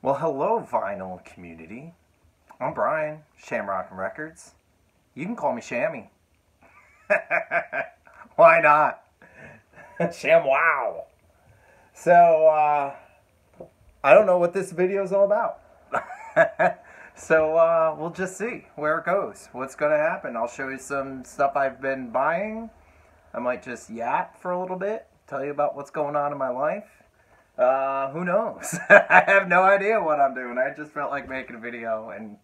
Well, hello, vinyl community. I'm Brian, Shamrock'n Records. You can call me Shammy. Why not? Sham wow. So, I don't know what this video is all about. So, we'll just see where it goes. What's going to happen. I'll show you some stuff I've been buying. I might just yap for a little bit, tell you about what's going on in my life. Who knows? I have no idea what I'm doing. I just felt like making a video, and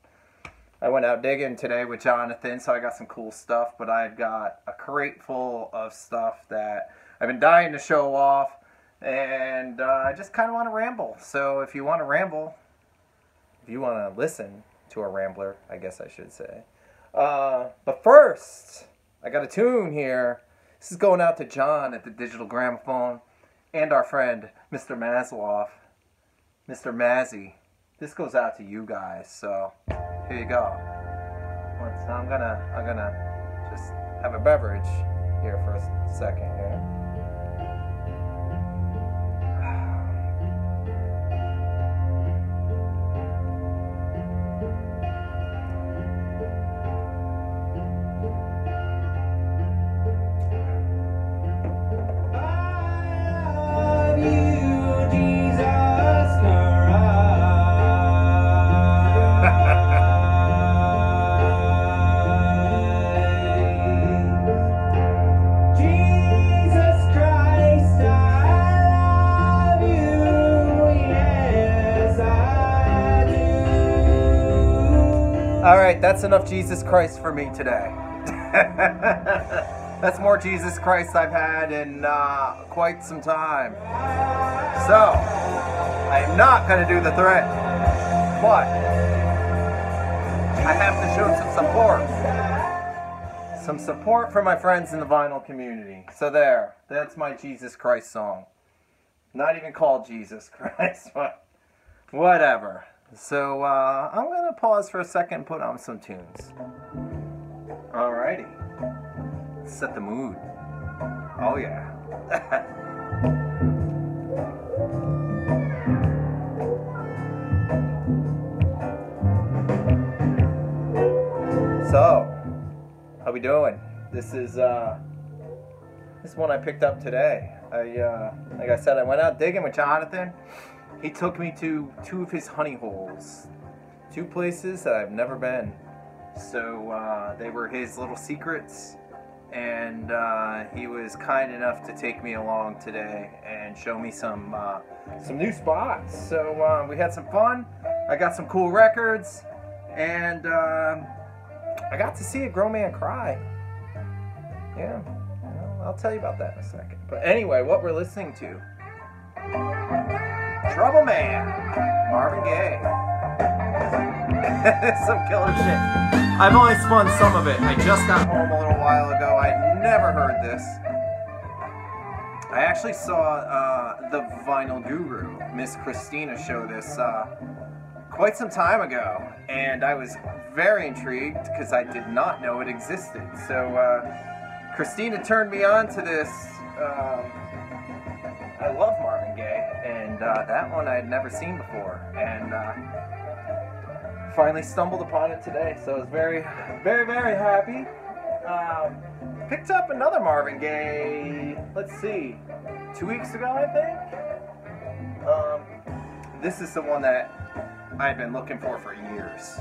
I went out digging today with Jonathan, so I got some cool stuff, but I've got a crate full of stuff that I've been dying to show off, and I just kind of want to ramble. So if you want to ramble, if you want to listen to a rambler, I guess I should say. But first, I got a tune here. This is going out to John at the Digital Gramophone. And our friend, Mr. Maslow, Mr. Mazzy. This goes out to you guys, so here you go. I'm gonna just have a beverage here for a second here. Alright, that's enough Jesus Christ for me today. That's more Jesus Christ I've had in quite some time. So, I am not going to do the threat, but I have to show some support. Some support for my friends in the vinyl community. So there, that's my Jesus Christ song. Not even called Jesus Christ, but whatever. So, I'm going to pause for a second and put on some tunes. Alrighty. Set the mood. Oh, yeah. So, how we doing? This is one I picked up today. Like I said, I went out digging with Jonathan. He took me to two of his honey holes. Two places that I've never been. So they were his little secrets. And he was kind enough to take me along today and show me some new spots. So we had some fun. I got some cool records. And I got to see a grown man cry. Yeah. I'll tell you about that in a second. But anyway, what we're listening to. Trouble Man, Marvin Gaye. Some killer shit. I've only spun some of it. I just got home a little while ago. I'd never heard this. I actually saw the Vinyl Guru, Miss Christina, show this quite some time ago. And I was very intrigued because I did not know it existed. So Christina turned me on to this. I love Marvin Gaye, and that one I had never seen before, and finally stumbled upon it today, so I was very, very, very happy. Picked up another Marvin Gaye, let's see, 2 weeks ago, I think. This is the one that I've been looking for years.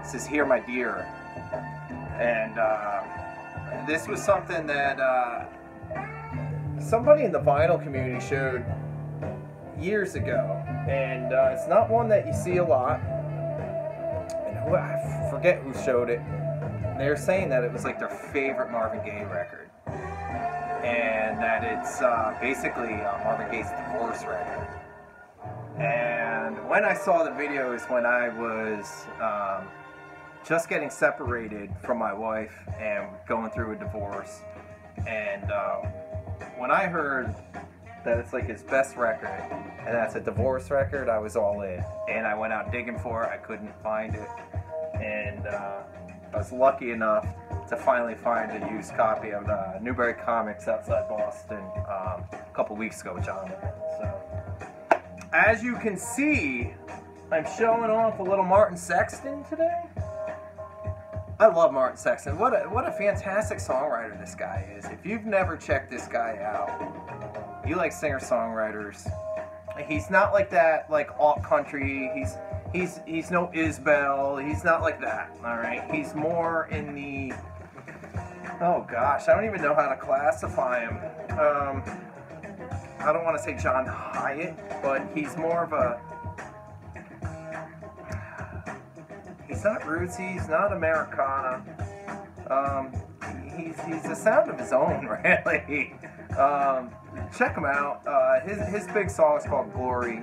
This is Hear My Dear, and this was something that somebody in the vinyl community showed years ago, and it's not one that you see a lot. And I forget who showed it. And they were saying that it was like their favorite Marvin Gaye record, and that it's basically Marvin Gaye's divorce record. And when I saw the videos when I was just getting separated from my wife and going through a divorce, and when I heard that it's like his best record, and that's a divorce record, I was all in. And I went out digging for it, I couldn't find it. And I was lucky enough to finally find a used copy of Newbury Comics outside Boston a couple weeks ago with Jonathan. So, as you can see, I'm showing off a little Martin Sexton today. I love Martin Sexton. What a fantastic songwriter this guy is. If you've never checked this guy out, you like singer-songwriters. He's not like that, like alt country. He's no Isbell. He's not like that. All right. He's more in the, oh gosh, I don't even know how to classify him. I don't want to say John Hyatt, but he's more of a. He's not rootsy, he's not Americana. He's a sound of his own, really. Check him out. His big song is called Glory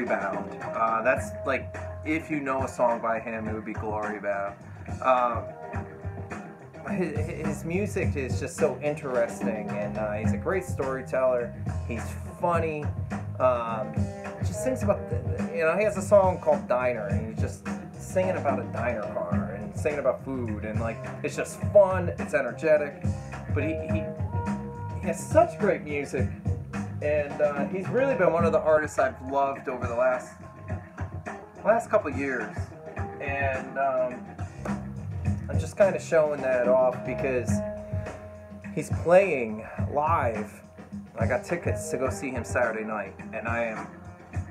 Bound. That's like, if you know a song by him, it would be Glory Bound. His music is just so interesting, and he's a great storyteller. He's funny. Just sings about, he has a song called Diner, and he's just singing about a diner car and singing about food, and like, it's just fun, it's energetic, but he has such great music, and he's really been one of the artists I've loved over the last couple years, and I'm just kind of showing that off because he's playing live. I got tickets to go see him Saturday night, and I am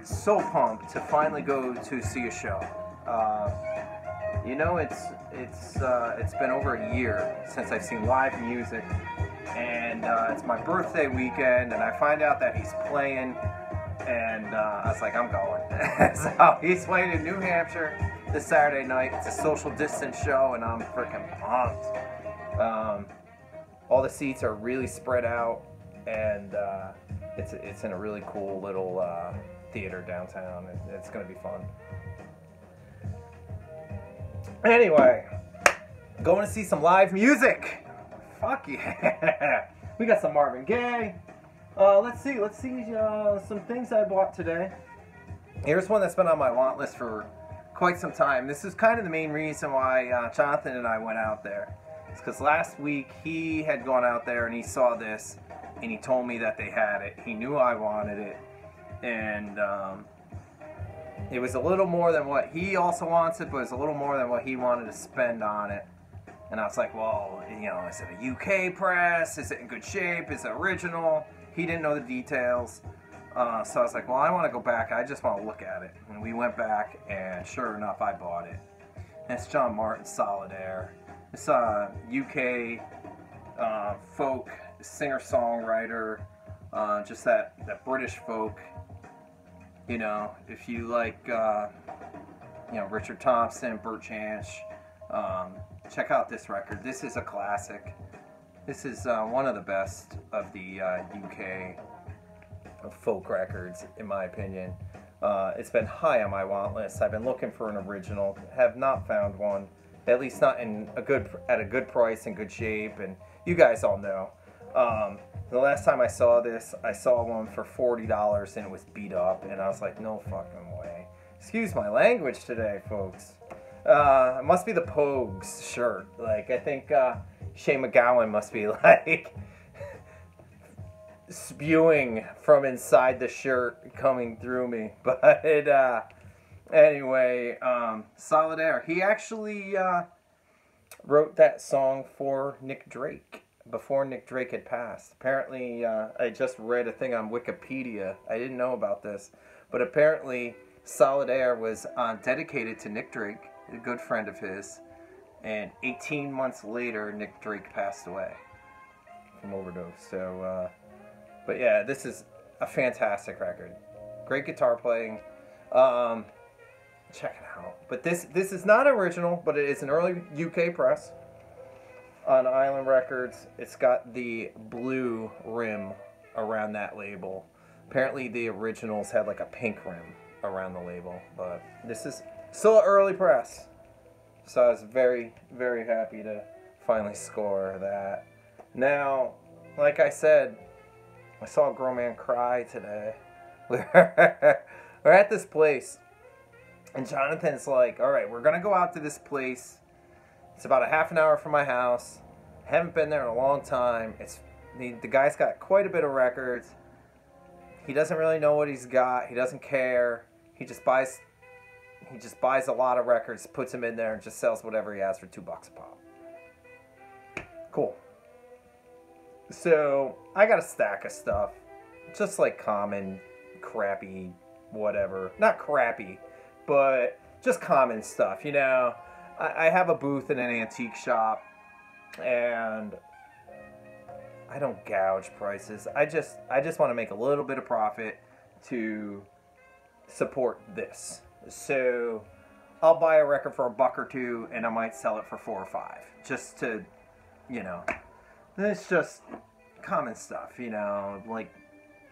so pumped to finally go to see a show. It's been over a year since I've seen live music, and it's my birthday weekend, and I find out that he's playing, and I was like, I'm going. So he's playing in New Hampshire this Saturday night. It's a social distance show, and I'm freaking pumped. All the seats are really spread out, and it's in a really cool little theater downtown. It's going to be fun. Anyway, going to see some live music. Fuck yeah. We got some Marvin Gaye. Let's see some things I bought today. Here's one that's been on my want list for quite some time. This is kind of the main reason why Jonathan and I went out there. It's because last week he had gone out there and he saw this, and he told me that they had it. He knew I wanted it, and it was a little more than what he also wants it, but it's a little more than what he wanted to spend on it. And I was like, well, is it a UK press? Is it in good shape? Is it original? He didn't know the details. So I was like, well, I want to go back. I just want to look at it. And we went back, and sure enough, I bought it. And it's John Martin Solidaire. It's a UK folk singer-songwriter, just that British folk. If you like, Richard Thompson, Bert Jansch, check out this record. This is a classic. This is one of the best of the UK folk records, in my opinion. It's been high on my want list. I've been looking for an original, have not found one, at least not at a good price and good shape. And you guys all know. The last time I saw this, I saw one for $40 and it was beat up, and I was like, no fucking way. Excuse my language today, folks. It must be the Pogues shirt. Like, I think Shane McGowan must be like spewing from inside the shirt coming through me. But anyway, Solidaire. He actually wrote that song for Nick Drake before Nick Drake had passed. Apparently, I just read a thing on Wikipedia. I didn't know about this, but apparently Solidaire was dedicated to Nick Drake, a good friend of his, and 18 months later, Nick Drake passed away from overdose. So, but yeah, this is a fantastic record. Great guitar playing. Check it out. But this is not original, but it is an early UK press on Island Records. It's got the blue rim around that label. Apparently the originals had like a pink rim around the label, but this is still an early press. So I was very, very happy to finally score that. Now, like I said, I saw a grown man cry today. We're at this place, and Jonathan's like, all right, we're going to go out to this place. It's about a half an hour from my house. Haven't been there in a long time. The guy's got quite a bit of records. he doesn't really know what he's got. He doesn't care. He just buys a lot of records, puts them in there, and just sells whatever he has for $2 a pop. Cool. So I got a stack of stuff, just like common, crappy, whatever. Not crappy, but just common stuff. You know, I have a booth in an antique shop, and I don't gouge prices. I just want to make a little bit of profit to support this. So I'll buy a record for $1 or $2, and I might sell it for $4 or $5, just to, you know, it's just common stuff, you know, like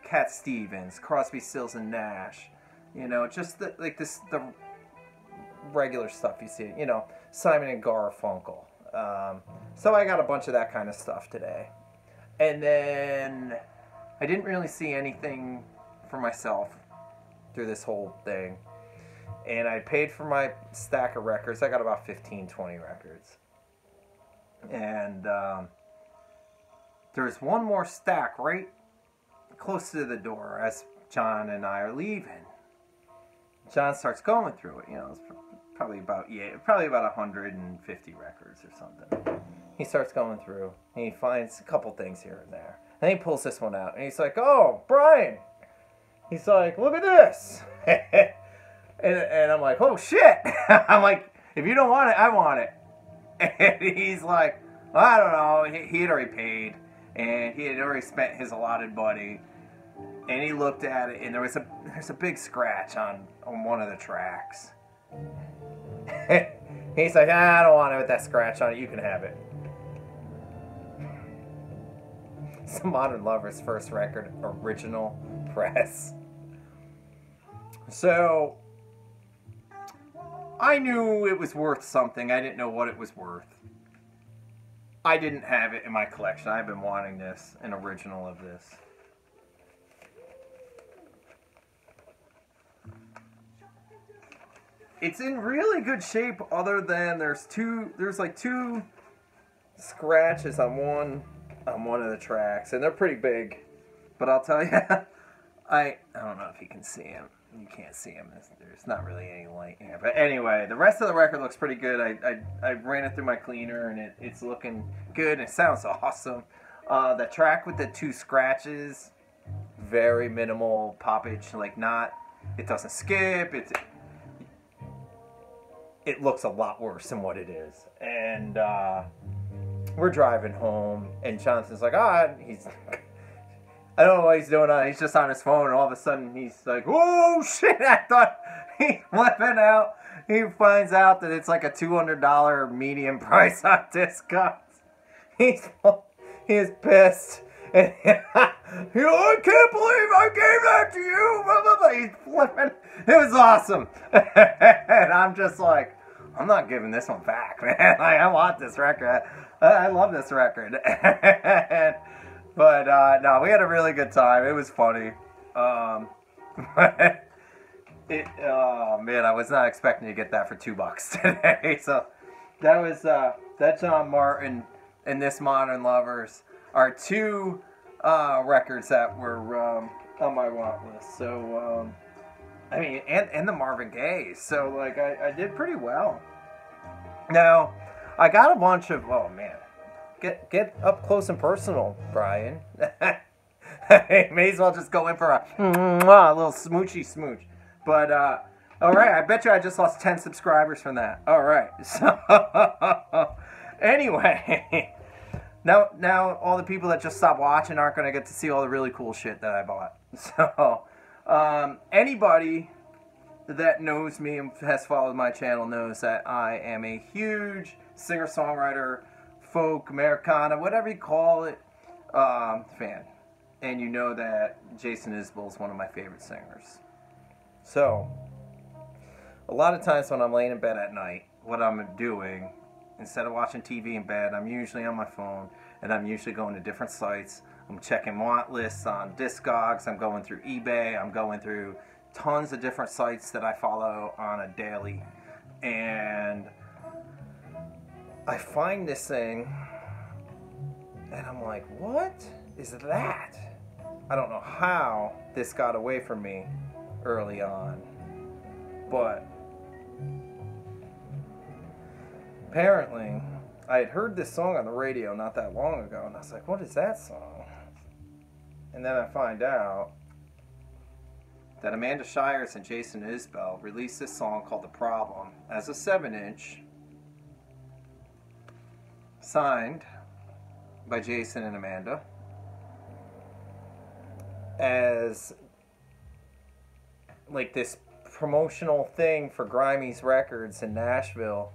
Cat Stevens, Crosby, Stills and Nash, you know, just the regular stuff you see, you know, Simon and Garfunkel. So I got a bunch of that kind of stuff today. And then I didn't really see anything for myself through this whole thing. And I paid for my stack of records. I got about 15, 20 records. And there's one more stack right close to the door as John and I are leaving. John starts going through it. You know, it's probably about 150 records or something. He starts going through, and he finds a couple things here and there. And he pulls this one out, and he's like, "Oh, Brian!" He's like, "Look at this!" and I'm like, "Oh shit!" I'm like, "If you don't want it, I want it." And he's like, "I don't know." He had already paid, and he had already spent his allotted money. And he looked at it, and there's a big scratch on one of the tracks. He's like, "I don't want it with that scratch on it. You can have it." It's the Modern Lovers' first record, original press. So I knew it was worth something. I didn't know what it was worth. I didn't have it in my collection. I've been wanting this, an original of this. It's in really good shape, other than there's like two scratches on one of the tracks, and they're pretty big. But I'll tell you, I don't know if you can see them. You can't see them. There's not really any light here. But anyway, the rest of the record looks pretty good. I ran it through my cleaner, and it's looking good. It sounds awesome. The track with the two scratches, very minimal poppage. Like it doesn't skip. It looks a lot worse than what it is. And we're driving home, and Johnson's like, I don't know what he's doing. He's just on his phone, and all of a sudden he's like, "Oh shit!" I thought he's flipping out. He finds out that it's like a $200 medium price on Discogs. He is pissed. And I can't believe I gave that to you. Blah, blah, blah. He's flipping. It was awesome. And I'm just like, I'm not giving this one back, man. I want this record. I love this record. But no, we had a really good time. It was funny. Oh man, I was not expecting to get that for $2 today. So that was that John Martin and This Modern Lovers are two records that were on my want list. So I mean, and the Marvin Gaye. So like I did pretty well. Now I got a bunch of Get up close and personal, Brian. May as well just go in for a little smoochy smooch. But, all right, I bet you I just lost 10 subscribers from that. All right. So, anyway, now all the people that just stopped watching aren't going to get to see all the really cool shit that I bought. So, anybody that knows me and has followed my channel knows that I am a huge singer-songwriter, folk, Americana, whatever you call it, fan. And you know that Jason Isbell is one of my favorite singers. So, a lot of times when I'm laying in bed at night, what I'm doing, instead of watching TV in bed, I'm usually on my phone, and I'm usually going to different sites. I'm checking want lists on Discogs, I'm going through eBay, I'm going through tons of different sites that I follow on a daily. And I find this thing, and I'm like, what is that? I don't know how this got away from me early on, but apparently I had heard this song on the radio not that long ago, and I was like, what is that song? And then I find out that Amanda Shires and Jason Isbell released this song called The Problem as a 7-inch, signed by Jason and Amanda, as like this promotional thing for Grimey's Records in Nashville.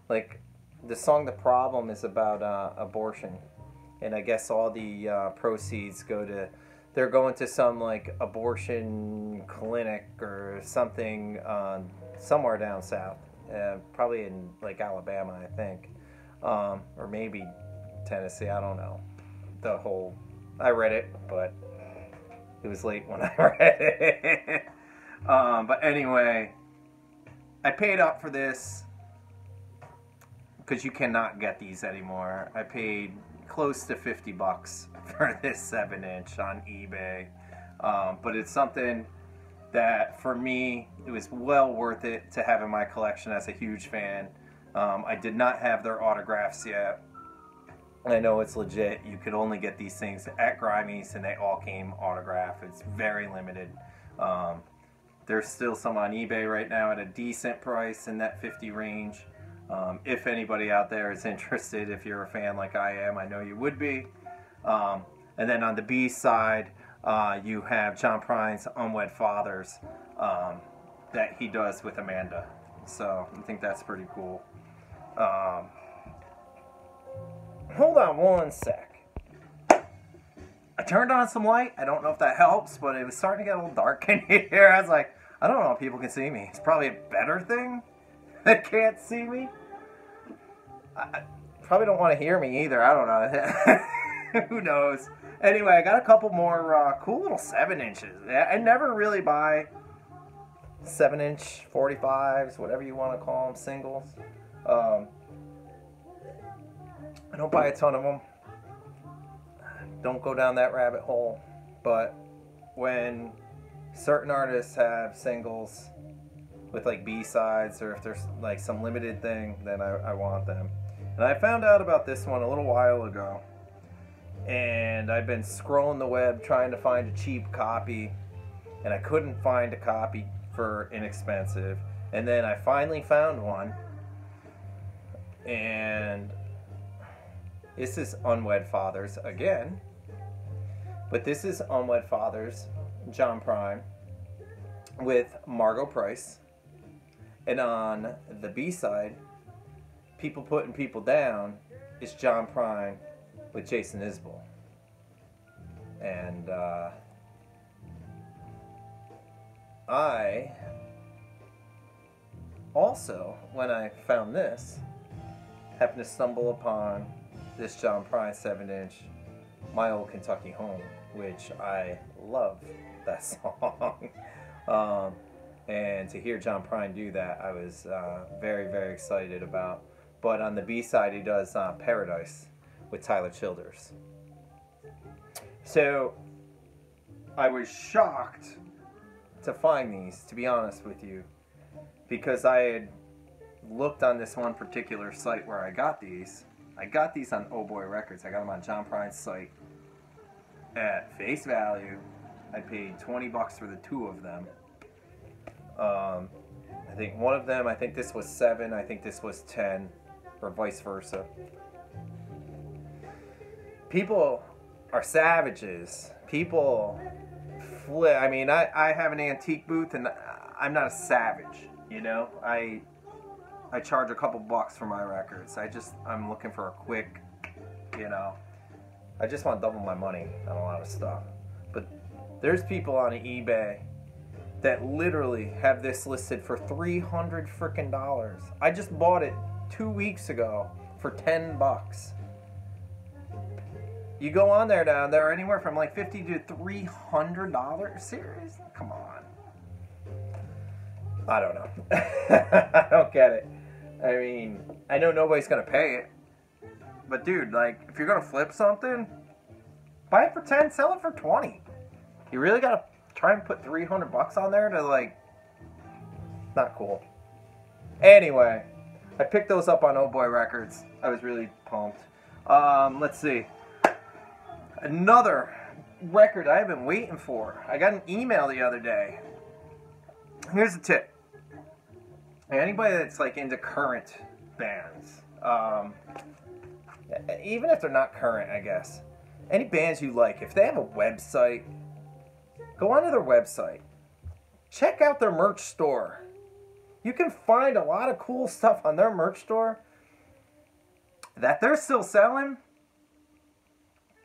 Like, the song The Problem is about abortion, and I guess all the proceeds they're going to some like abortion clinic or something somewhere down south, probably in like Alabama, I think, or maybe Tennessee, I don't know. I read it, but it was late when I read it. But anyway, I paid up for this because you cannot get these anymore. I paid close to $50 for this 7-inch on eBay. But it's something that, for me, it was well worth it to have in my collection as a huge fan. I did not have their autographs yet. I know it's legit. You could only get these things at Grimey's, and they all came autographed. It's very limited. There's still some on eBay right now at a decent price in that 50 range. If anybody out there is interested, if you're a fan like I am, I know you would be. And then on the B side, you have John Prine's Unwed Fathers that he does with Amanda. So I think that's pretty cool. Hold on one sec. I turned on some light. I don't know if that helps, but it was starting to get a little dark in here. I was like, I don't know if people can see me. It's probably a better thing that can't see me. I probably don't want to hear me either. I don't know. Who knows? Anyway, I got a couple more cool little 7-inches. I never really buy 7-inch 45s, whatever you want to call them, singles. I don't buy a ton of them. Don't go down that rabbit hole. But when certain artists have singles with like B-sides, or if there's like some limited thing, then I want them. And I found out about this one a little while ago, and I've been scrolling the web trying to find a cheap copy, and I couldn't find a copy for inexpensive. And then I finally found one, and this is Unwed Fathers again, but this is Unwed Fathers, John Prine with Margot Price. And on the B-side, People Putting People Down, is John Prine with Jason Isbell. And I also, when I found this, happened to stumble upon this John Prine 7-inch, My Old Kentucky Home, which I love that song. And to hear John Prine do that, I was very, very excited about. But on the B-side, he does Paradise with Tyler Childers. So I was shocked to find these, to be honest with you, because I had looked on this one particular site where I got these. I got these on Oh Boy Records. I got them on John Prine's site at face value. I paid $20 for the two of them. I think one of them, I think this was 7, I think this was 10, or vice versa. People are savages. People flip. I mean, I have an antique booth, and I'm not a savage, you know? I charge a couple bucks for my records. I'm looking for a quick, you know, I just want to double my money on a lot of stuff. But there's people on eBay that literally have this listed for $300 frickin' dollars. I just bought it 2 weeks ago for $10. You go on there now, they're anywhere from like $50 to $300. Serious? Come on. I don't know. I don't get it. I mean, I know nobody's gonna pay it, but dude, like, if you're gonna flip something, buy it for 10, sell it for 20. You really gotta try and put $300 on there to, like, not cool. Anyway, I picked those up on Oh Boy Records. I was really pumped. Let's see. Another record I've been waiting for. I got an email the other day. Here's a tip. Anybody that's, like, into current bands, even if they're not current, I guess, any bands you like, if they have a website, go onto their website. Check out their merch store. You can find a lot of cool stuff on their merch store that they're still selling,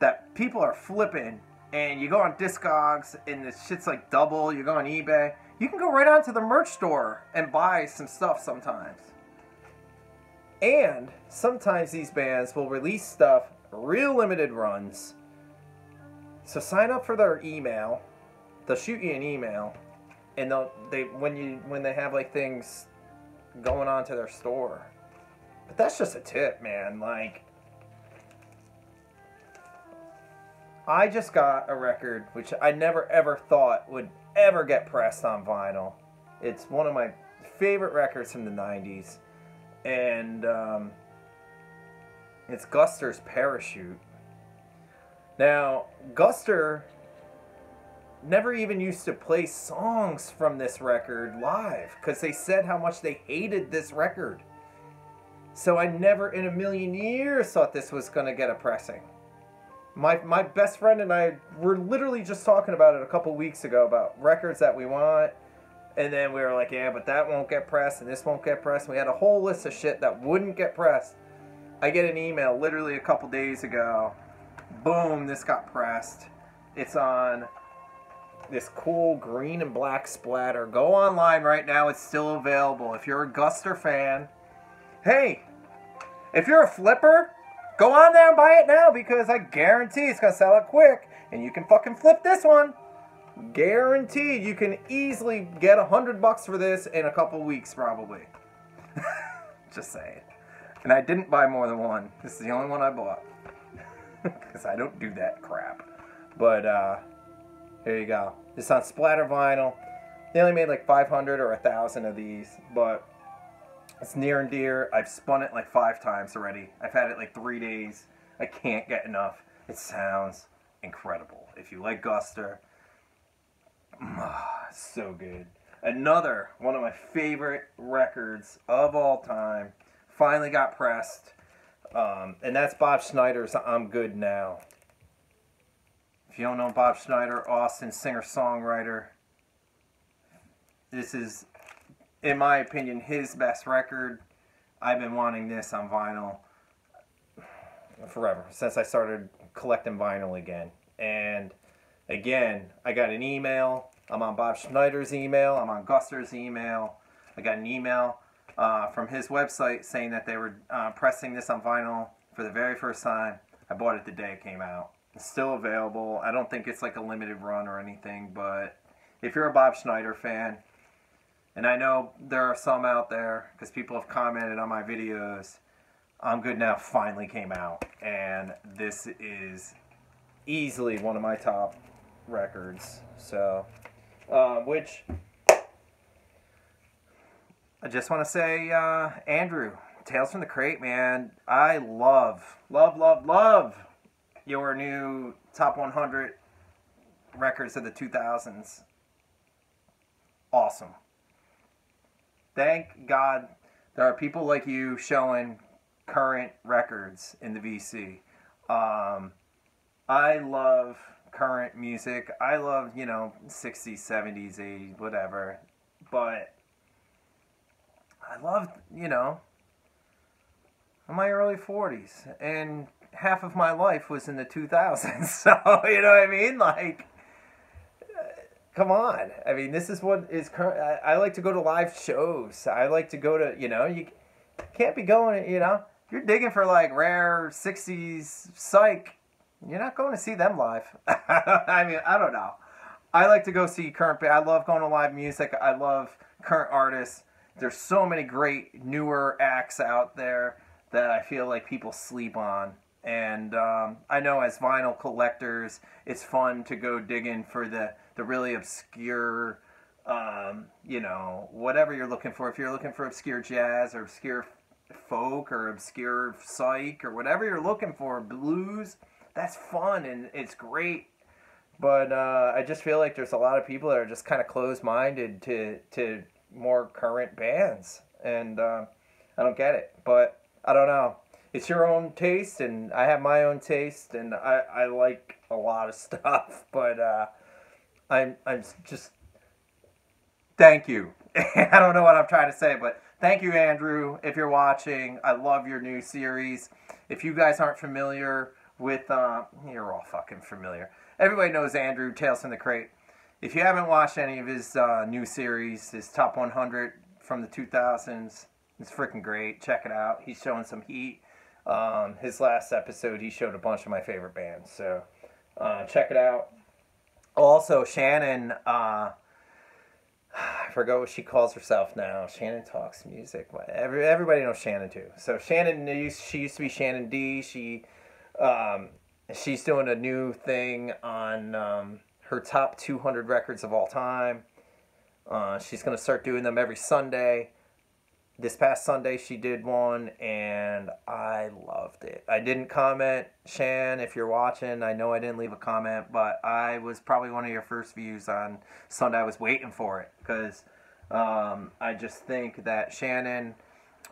that people are flipping. And you go on Discogs, and this shit's like double. You go on eBay. You can go right onto the merch store and buy some stuff sometimes. And sometimes these bands will release stuff, real limited runs. So sign up for their email. They'll shoot you an email, and when they have, like, things going on to their store. But that's just a tip, man. Like, I just got a record which I never ever thought would ever get pressed on vinyl. It's one of my favorite records from the 90s. And it's Guster's Parachute. Now, Guster never even used to play songs from this record live because they said how much they hated this record. So I never in a million years thought this was going to get a pressing. My best friend and I were literally just talking about it a couple weeks ago, about records that we want. And then we were like, yeah, but that won't get pressed and this won't get pressed. And we had a whole list of shit that wouldn't get pressed. I get an email literally a couple days ago. Boom, this got pressed. It's on this cool green and black splatter. Go online right now. It's still available. If you're a Guster fan, hey, if you're a flipper, go on there and buy it now, because I guarantee it's going to sell it quick. And you can fucking flip this one. Guaranteed. You can easily get $100 for this in a couple weeks, probably. Just saying. And I didn't buy more than one. This is the only one I bought. Because I don't do that crap. But, here you go. It's on splatter vinyl. They only made like 500 or 1,000 of these. But it's near and dear. I've spun it like 5 times already. I've had it like 3 days. I can't get enough. It sounds incredible. If you like Guster, so good. Another one of my favorite records of all time finally got pressed. And that's Bob Schneider's I'm Good Now. If you don't know Bob Schneider, Austin singer-songwriter, this is, in my opinion, his best record. I've been wanting this on vinyl forever, since I started collecting vinyl again. And again, I got an email. I'm on Bob Schneider's email. I'm on Guster's email. I got an email from his website saying that they were pressing this on vinyl for the very first time. I bought it the day it came out. It's still available. I don't think it's like a limited run or anything, but if you're a Bob Schneider fan, and I know there are some out there because people have commented on my videos, I'm Good Now finally came out, and this is easily one of my top records. So, which I just want to say, Andrew, Tales from the Crate, man, I love your new top 100 records of the 2000s. Awesome. Thank God there are people like you showing current records in the VC. I love current music. I love, 60s, 70s, 80s, whatever. But I love, in my early 40s. And half of my life was in the 2000s. So, you know what I mean? Like, come on. I mean, this is what is current. I like to go to live shows. I like to go to, you can't be going, you're digging for like rare 60s psych. You're not going to see them live. I mean, I don't know. I like to go see current. I love going to live music. I love current artists. There's so many great newer acts out there that I feel like people sleep on. And I know as vinyl collectors, it's fun to go digging for the really obscure, whatever you're looking for. If you're looking for obscure jazz or obscure folk or obscure psych or whatever you're looking for, blues, that's fun and it's great. But I just feel like there's a lot of people that are just kind of closed-minded to more current bands. And I don't get it. But I don't know. It's your own taste, and I have my own taste, and I like a lot of stuff. But I'm just... Thank you. I don't know what I'm trying to say, but thank you, Andrew, if you're watching. I love your new series. If you guys aren't familiar with... you're all fucking familiar. Everybody knows Andrew, Tales from the Crate. If you haven't watched any of his new series, his Top 100 from the 2000s, it's freaking great. Check it out. He's showing some heat. His last episode, he showed a bunch of my favorite bands. So check it out. Also, Shannon, I forgot what she calls herself now. Shannon Talks Music. Everybody knows Shannon too. So Shannon, she used to be Shannon D. She's doing a new thing on her top 200 records of all time. She's going to start doing them every Sunday. This past Sunday she did one, and I loved it. I didn't comment, Shan, if you're watching. I know I didn't leave a comment, but I was probably one of your first views on Sunday. I was waiting for it, because I just think that Shannon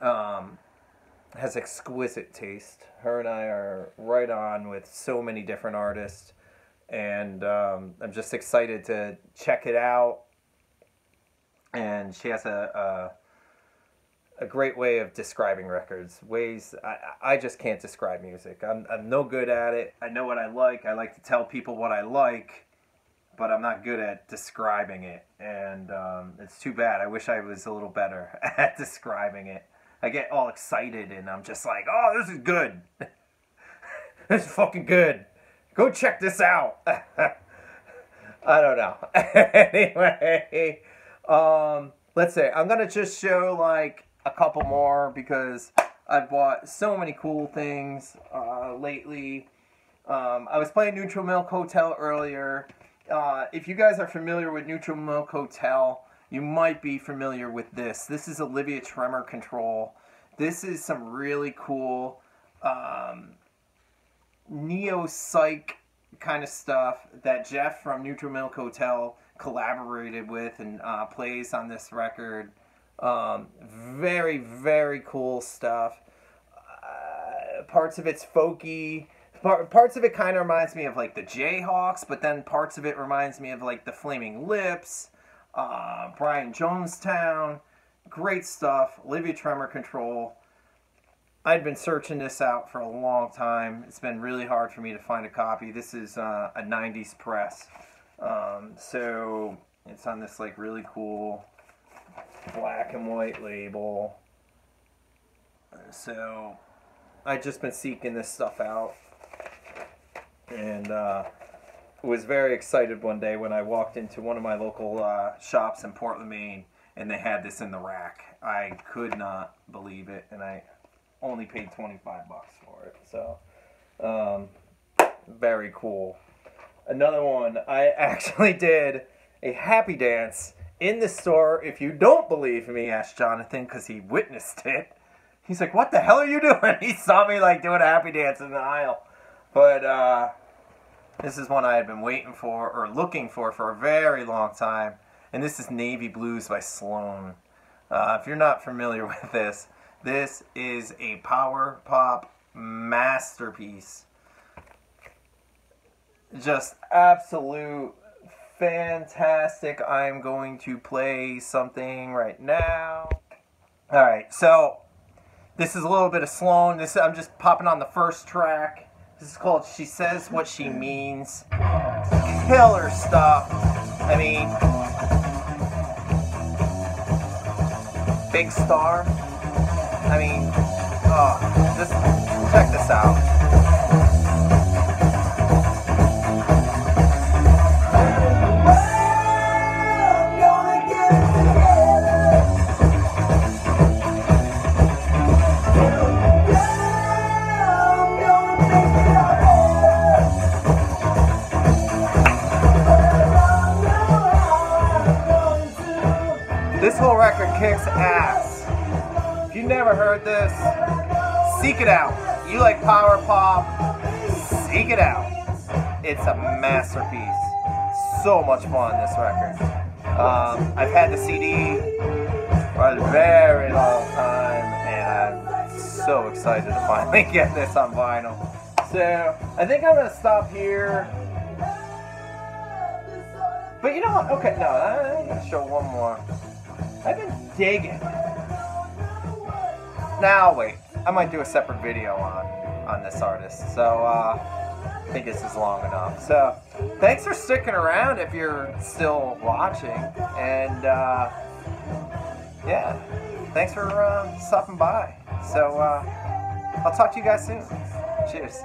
has exquisite taste. Her and I are right on with so many different artists, and I'm just excited to check it out. And she has a great way of describing records. Ways I just can't describe music. I'm no good at it. I know what I like. I like to tell people what I like, but I'm not good at describing it. And it's too bad. I wish I was a little better at describing it. I get all excited and I'm just like, oh, this is good. This is fucking good. Go check this out. I don't know. Anyway, let's say I'm going to just show like a couple more because I've bought so many cool things lately. I was playing Neutral Milk Hotel earlier. If you guys are familiar with Neutral Milk Hotel, you might be familiar with this. This is Olivia Tremor Control. This is some really cool neo-psych kind of stuff that Jeff from Neutral Milk Hotel collaborated with and plays on this record. Very, very cool stuff. Parts of it's folky. Parts of it kind of reminds me of like the Jayhawks, but then parts of it reminds me of like the Flaming Lips, Brian Jonestown. Great stuff. Olivia Tremor Control. I'd been searching this out for a long time. It's been really hard for me to find a copy. This is a 90s press. So it's on this like really cool black and white label. So I've just been seeking this stuff out. And was very excited one day when I walked into one of my local shops in Portland, Maine, and they had this in the rack. I could not believe it, and I only paid $25 for it. So, very cool. Another one, I actually did a happy dance in the store. If you don't believe me, ask Jonathan, because he witnessed it. He's like, what the hell are you doing? He saw me like doing a happy dance in the aisle. But this is one I had been waiting for or looking for a very long time. And this is Navy Blues by Sloan. If you're not familiar with this, this is a power pop masterpiece. Just absolute fantastic. I'm going to play something right now. Alright, so this is a little bit of Sloan. I'm just popping on the first track. This is called She Says What She Means. Killer stuff. I mean, big star. I mean, just check this out. This whole record kicks ass. If you never heard this, seek it out. You like power pop, seek it out. It's a masterpiece. So much fun, this record. I've had the CD for a very long time, and I'm so excited to finally get this on vinyl. So, I think I'm going to stop here. But you know what? Okay, no, I'm going to show one more. I've been digging. Now, wait. I might do a separate video on this artist. So, I think this is long enough. So, thanks for sticking around if you're still watching. And, yeah, thanks for stopping by. So, I'll talk to you guys soon. Cheers.